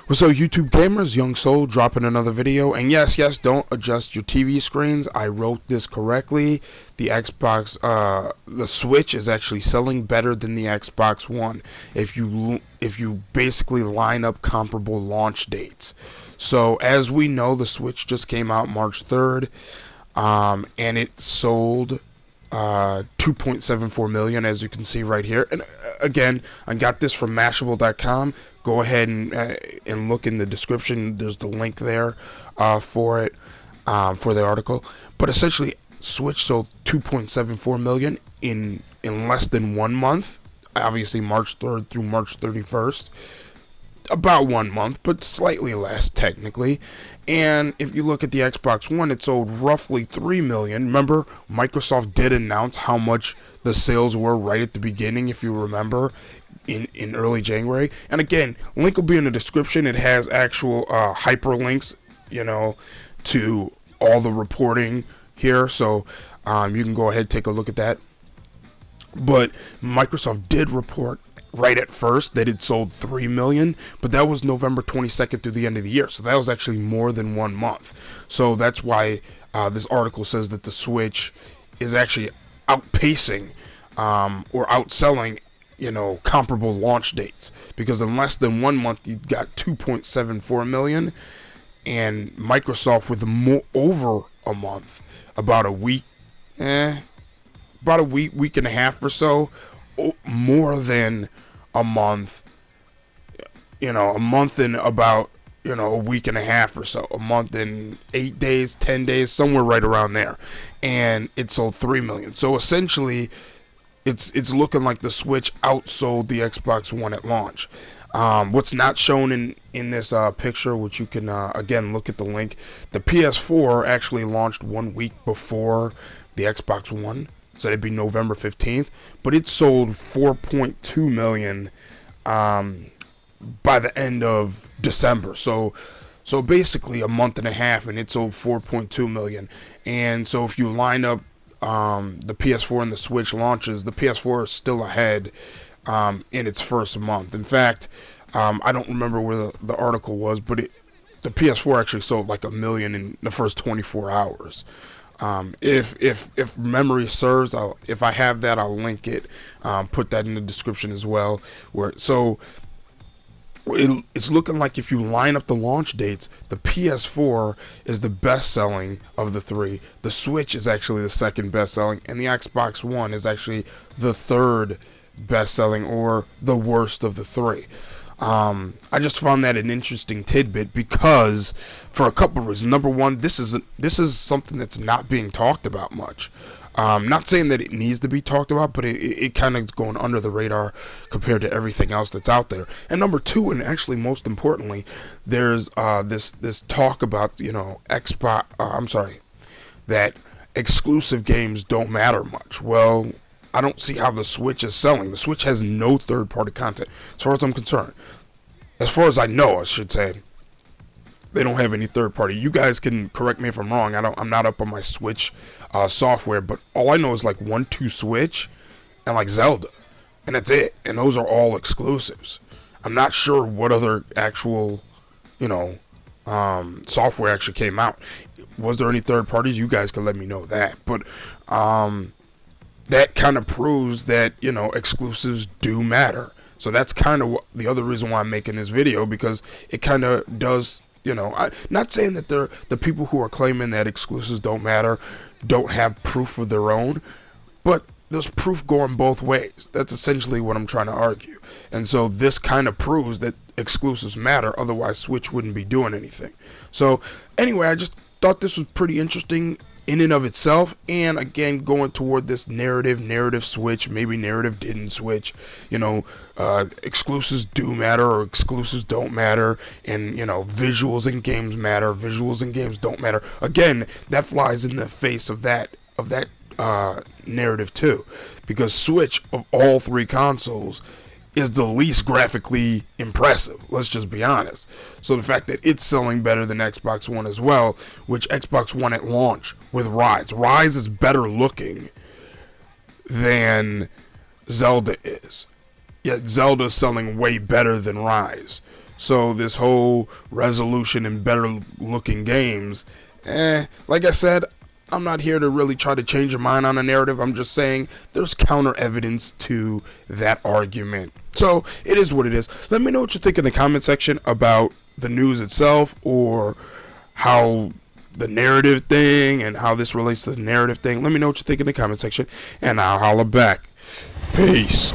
What's up, YouTube gamers? Young Soul dropping another video. And yes, don't adjust your TV screens. I wrote this correctly. The the Switch is actually selling better than the Xbox One if you basically line up comparable launch dates. So as we know, the Switch just came out March 3rd, and it sold 2.74 million, as you can see right here. And again, I got this from Mashable.com. Go ahead and look in the description. There's the link there for it, for the article. But essentially, Switch sold 2.74 million in less than 1 month. Obviously, March 3rd through March 31st. About 1 month, but slightly less technically. And if you look at the Xbox One, it sold roughly 3 million. Remember, Microsoft did announce how much the sales were right at the beginning, if you remember, in early January. And again, link will be in the description. It has actual hyperlinks, to all the reporting here, so you can go ahead and take a look at that. But Microsoft did report right at first that it sold 3 million, but that was November 22nd through the end of the year, so that was actually more than 1 month. So that's why this article says that the Switch is actually outpacing or outselling comparable launch dates, because in less than 1 month you got 2.74 million, and Microsoft with over a month, about a week and a half or so, more than a month, a month and about, a week and a half or so, a month and 8 days, 10 days, somewhere right around there, and it sold 3 million. So essentially, it's looking like the Switch outsold the Xbox One at launch. What's not shown in this picture, which you can again look at the link, the PS4 actually launched 1 week before the Xbox One, so it'd be November 15th, but it sold 4.2 million by the end of December. So basically a month and a half, and it sold 4.2 million. And so if you line up the PS4 and the Switch launches, the PS4 is still ahead in its first month. In fact, I don't remember where the article was, but the PS4 actually sold like 1 million in the first 24 hours. If memory serves, if I have that, I'll link it, put that in the description as well. It's looking like, if you line up the launch dates, the PS4 is the best selling of the three. The Switch is actually the second best selling, and the Xbox One is actually the third best selling, or the worst of the three. I just found that an interesting tidbit, because for a couple of reasons. Number one, this is something that's not being talked about much. Not saying that it needs to be talked about, but it kind of is going under the radar compared to everything else that's out there. And number two, and actually most importantly, there's this talk about that exclusive games don't matter much. Well, I don't see how the Switch is selling. The Switch has no third-party content, as far as I'm concerned. As far as I know, I should say, they don't have any third-party. You guys can correct me if I'm wrong. I'm not up on my Switch software, but all I know is like 1-2 Switch and like Zelda, and that's it. And those are all exclusives. I'm not sure what other actual, software actually came out. Was there any third parties? You guys can let me know that. But that kind of proves that, exclusives do matter. So that's kind of the other reason why I'm making this video, because it kind of does, not saying that the people who are claiming that exclusives don't matter don't have proof of their own, but there's proof going both ways. That's essentially what I'm trying to argue. And so this kind of proves that exclusives matter, otherwise Switch wouldn't be doing anything. So anyway, I just thought this was pretty interesting in and of itself, and again, going toward this narrative switch, maybe narrative didn't switch, exclusives do matter, or exclusives don't matter, and visuals in games matter, visuals in games don't matter. Again, that flies in the face of that narrative too, because Switch, of all three consoles, is the least graphically impressive. Let's just be honest. So the fact that it's selling better than Xbox One as well, which Xbox One at launch with Rise is better looking than Zelda is. Yet Zelda's selling way better than Rise. So this whole resolution and better looking games, like I said, I'm not here to really try to change your mind on a narrative. I'm just saying there's counter evidence to that argument. So it is what it is. Let me know what you think in the comment section about the news itself, or how the narrative thing and how this relates to the narrative thing. Let me know what you think in the comment section, and I'll holla back. Peace.